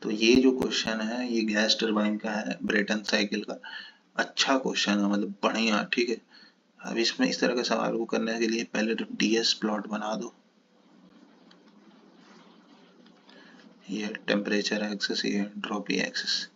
तो ये जो क्वेश्चन है ये गैस टरबाइन का है, ब्रेटन साइकिल का। अच्छा क्वेश्चन है, मतलब बढ़िया, ठीक है। अब इसमें इस तरह के सवाल को करने के लिए पहले तो टीएस प्लॉट बना दो। ये टेम्परेचर एक्सिस, ये एंट्रोपी एक्सिस।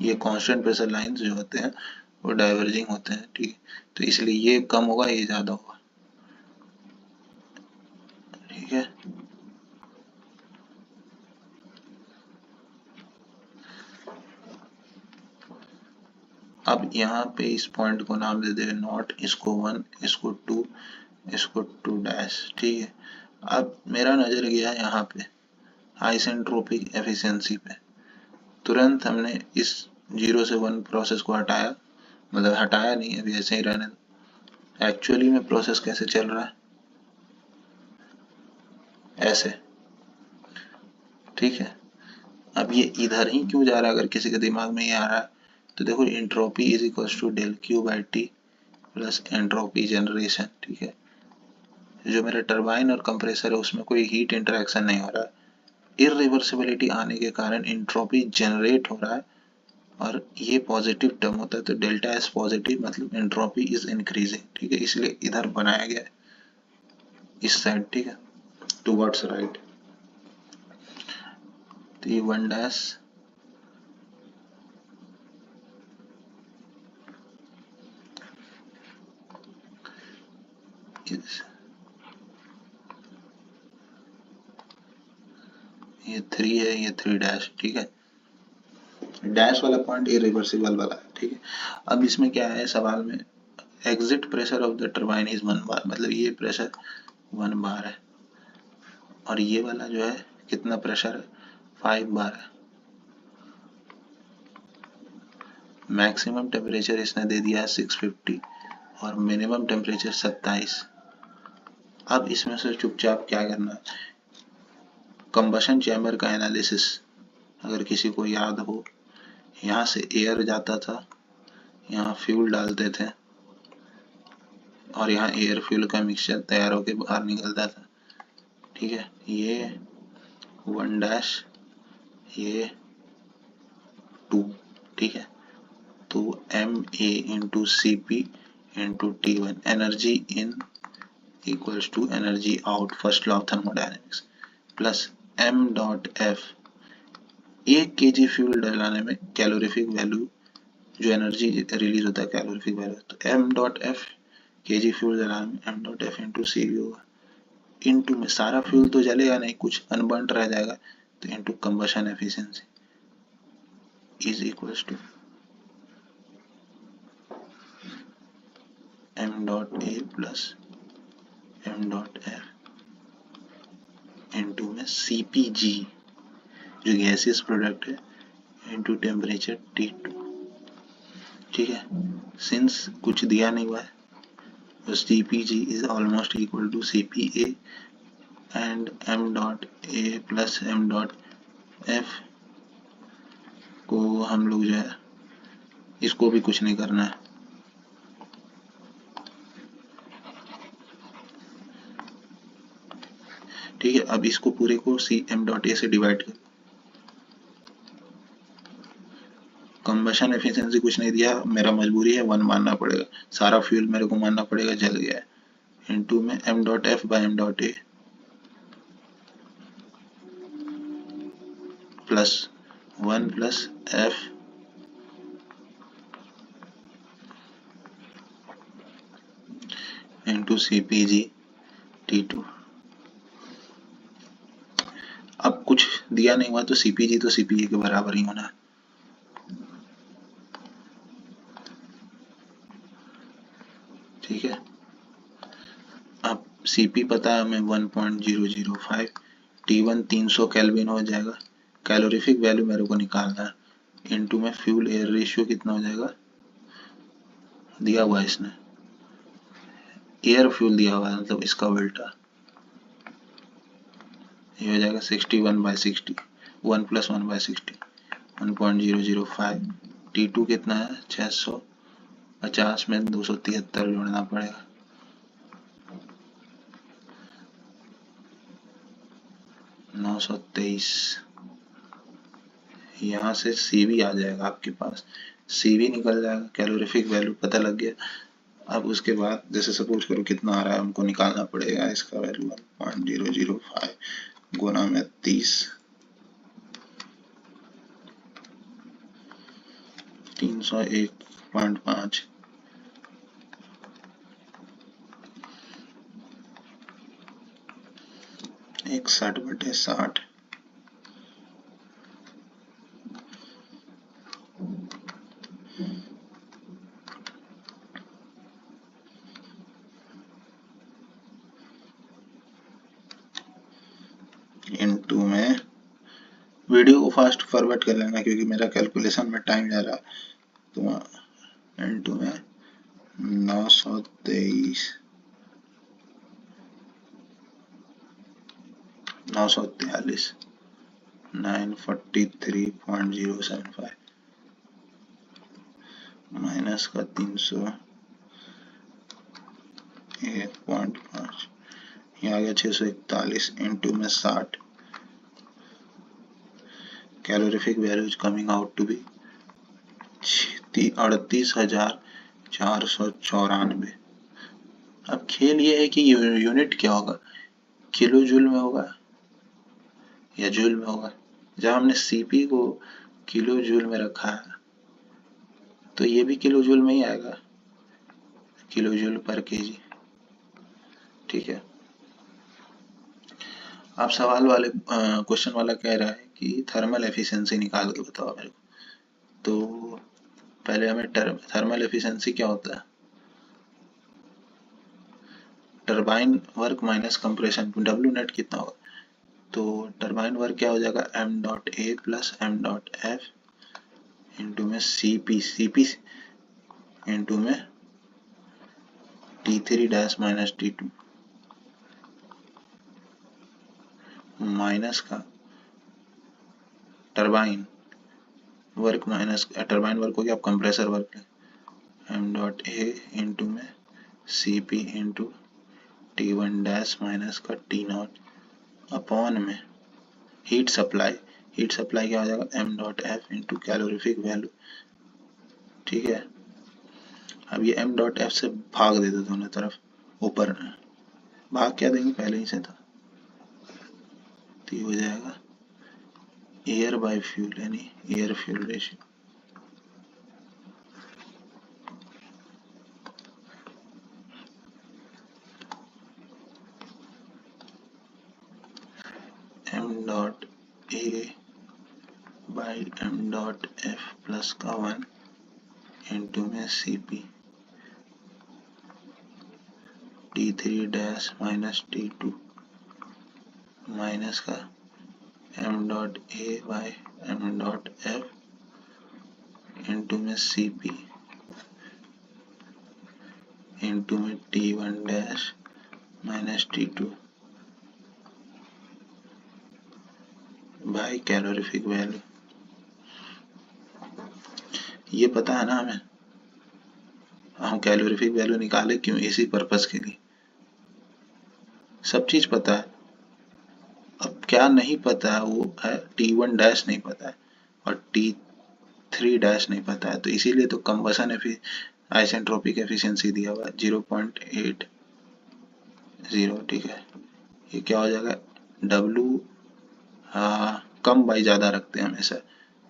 ये कांस्टेंट प्रेशर लाइंस जो होते हैं वो डाइवर्जिंग होते हैं, ठीक है। तो इसलिए ये कम होगा, ये ज्यादा होगा, ठीक है। अब यहाँ पे इस पॉइंट को नाम दे दे नॉट, इसको 1, इसको 2, इसको 2 डैश, ठीक है। अब मेरा नजर गया यहाँ पे आइसेंट्रोपिक एफिशिएंसी पे। तुरंत हमने इस 0 से 1 प्रोसेस को हटाया, मतलब हटाया नहीं, अभी ऐसे ही रहने दो। एक्चुअली में प्रोसेस कैसे चल रहा है, ऐसे, ठीक है। अब ये इधर ही क्यों जा रहा है, अगर किसी के दिमाग में ये आ रहा है तो देखो, entropy is equal to del Q by T plus entropy generation, ठीक है। जो मेरा टरबाइन और कंप्रेसर है उसमें कोई हीट इंटरेक्शन नहीं हो रहा है। इरिवर्सिबिलिटी आने के कारण एंट्रोपी जनरेट हो रहा है और ये पॉजिटिव टर्म होता है, तो डेल्टा एस पॉजिटिव, मतलब एंट्रोपी इज इंक्रीजिंग, ठीक है। इसलिए इधर बनाया गया है, इस साइड, ठीक है, टूवर्ड्स राइट। तो ये 1 डैश, ये 3 है, ये 3 डैश, ठीक है। डैश वाला पॉइंट इरिवर्सिबल वाला है, ठीक है। अब इसमें क्या है सवाल में, exit pressure of the turbine is 1 बार, मतलब ये प्रेशर 1 बार है और ये वाला जो है कितना प्रेशर है, 5 बार है। मैक्सिमम टेम्परेचर इसने दे दिया है 650 और मिनिमम टेम्परेचर 27। अब इसमें से चुपचाप क्या करना है, कंबशन चैम्बर का एनालिसिस अगर किसी को याद हो, यहाँ से एयर जाता था, यहाँ फ्यूल डालते थे और यहाँ एयर फ्यूल का मिक्सचर तैयार होकर बाहर निकलता था, ठीक है। ये 1 डैश, ये 2, ठीक है। तो M A into C P into T one, energy in equals to energy out, first law of thermodynamics, plus M dot F, 1 kg fuel डलाने में कैलोरीफिक वैल्यू, जो एनर्जी रिलीज होता है कैलोरीफिक वैल्यू, तो M dot F kg fuel जलाने में M dot F into C V होगा। Into में सारा फ्यूल तो जलेगा नहीं, कुछ अनबर्न्ड रह जाएगा, तो into combustion efficiency is equals to M dot A plus M dot F into में सी पी जी जो गैसियस प्रोडक्ट है इंटू टेम्परेचर T2, ठीक है। सिंस कुछ दिया नहीं हुआ है तो CPG is almost equal to CPA and m dot a plus m dot f को हम लोग जो है इसको भी कुछ नहीं करना है, ठीक है। अब इसको पूरे को सी एम डॉट ए से डिवाइड कर, कंबशन एफिशिएंसी कुछ नहीं दिया, मेरा मजबूरी है 1 मानना पड़ेगा, सारा फ्यूल मेरे को मानना पड़ेगा, जल गया है। इनटू में M dot F by M dot A plus 1 plus F into C P G T2। अब कुछ दिया नहीं हुआ तो CPG तो CPA के बराबर ही होना है, ठीक है। अब Cp पता है हमें 1.005, T1 300 केल्विन हो जाएगा, कैलोरीफिक वैल्यू मेरे को निकालना है, इनटू में फ्यूल एयर रेशियो कितना हो जाएगा, दिया हुआ है इसने, एयर फ्यूल दिया हुआ है, मतलब इसका उल्टा, ये हो जाएगा 61/60, 1 + 1/60, 1.005। T2 कितना है 650 में 273 जोड़ना पड़ेगा, 923। यहाँ से CV आ जाएगा आपके पास, CV निकल जाएगा, कैलोरीफिक वैल्यू पता लग गया। अब उसके बाद जैसे सपोज करो कितना आ रहा है हमको निकालना पड़ेगा, इसका वैल्यू 1.005 गुना में 30, 301.5 61/60 इनटू में, वीडियो को फास्ट फॉरवर्ड कर लेना क्योंकि मेरा कैलकुलेशन में टाइम जा रहा, तो इनटू में 923 943 943.075 माइनस का 301.5, यहाँ आ गया 641 इनटू में 60। Calorific value is coming out to be 38,494। अब खेल ये है कि यूनिट क्या होगा, किलो जूल में होगा या जूल में होगा। जब हमने सीपी को किलो जूल में रखा है तो ये भी किलो जूल में ही आएगा, किलो जूल पर केजी। ठीक है, आप सवाल वाले क्वेश्चन वाला कह रहा है कि थर्मल एफिशिएंसी निकाल के बताओ मेरे को। तो पहले हमें थर्मल एफिशिएंसी क्या होता है, turbine work minus compression, W net कितना होगा। तो टरबाइन वर्क क्या हो जाएगा, m dot A plus m dot F into में cp इंटू में T3 dash minus T2 minus का turbine work minus turbine work हो गया, आप compressor work m dot A into में cp into T1 dash minus का T0 upon में heat supply क्या हो जाएगा m dot F into calorific value. ठीक है, अब ये m डॉट एफ से भाग दे दो दोनों तरफ, ऊपर भाग क्या देंगे पहले ही से था, तो ये हो जाएगा एयर बाय फ्यूल यानी air fuel ratio. m dot A by m dot F plus का 1 इंटू में cp T3 dash minus T2 minus का m dot A by m dot F into में cp इंटू में T1 dash minus T2 by calorific value. ये पता है ना हमें, हम कैलोरीफिक वैल्यू निकाले क्यों, इसी पर्पस के लिए, सब चीज पता है। अब क्या नहीं पता है वो है T1 डैश नहीं पता है और T3 डैश नहीं पता है, तो इसीलिए तो कंबसन आइसेंट्रोपिक एफिशिएंसी दिया हुआ है 0.80। ठीक है, ये क्या हो जाएगा W कम बाई ज़्यादा रखते हैं हमेशा,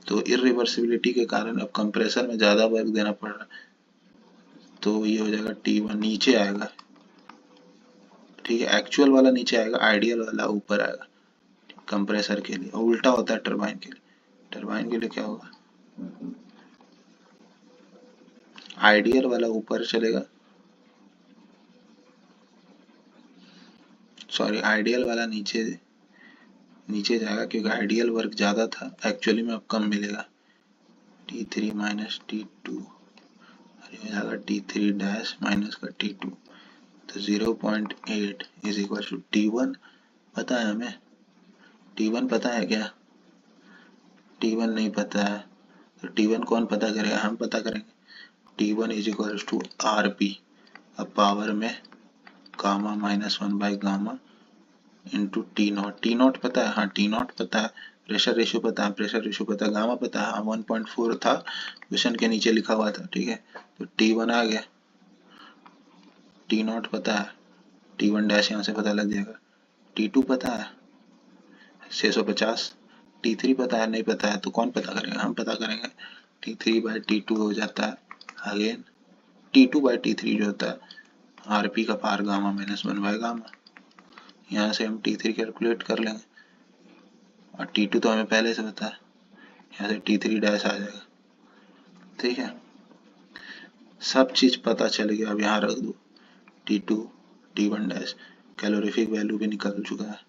तो इरिवर्सिबिलिटी के कारण अब कंप्रेसर में ज़्यादा वर्क देना पड़ रहा है, तो ये हो जाएगा T1 नीचे आएगा। ठीक है, एक्चुअल वाला नीचे आएगा, आइडियल वाला ऊपर आएगा कंप्रेसर के लिए, और उल्टा होता है टरबाइन के लिए। टरबाइन के लिए क्या होगा, आइडियल वाला ऊपर चलेगा, सॉरी आइडियल वाला नीचे जाएगा क्योंकि आइडियल वर्क ज़्यादा था, एक्चुअली में अब कम मिलेगा। T3 माइनस T2 और ये जाएगा T3 डैश माइनस का T2, तो 0.8 इज इक्वल टू T1 पता है हमें, T1 पता है क्या, T1 नहीं पता है तो T1 कौन पता करेगा, हम पता करेंगे। T1 is equals to RP, अब पावर में gamma -1 by gamma into T naught पता है, हाँ टी नॉट पता है, प्रेशर रेशियो पता है, प्रेशर रेशियो पता है, गामा पता है, हाँ 1.4 था, क्वेश्चन के नीचे लिखा हुआ था, ठीक है। तो T1 आ गया, टी नॉट पता है, T1 डैश यहाँ से पता लग जाएगा, T2 पता है 650, T3 पता है, नहीं पता है तो कौन पता करेगा, हम पता करेंगे। T3 बाई T2 हो जाता है अगेन T2 बाई T3 जो होता है RP का पावर गामा -1 बाई गामा, यहाँ से हम T3 कैलकुलेट कर लेंगे और T2 तो हमें पहले से पता है, यहाँ से T3 डैश आ जाएगा, ठीक है। सब चीज पता चल गया, अब यहाँ रख दो T2 T1 dash, calorific value भी निकल चुका है।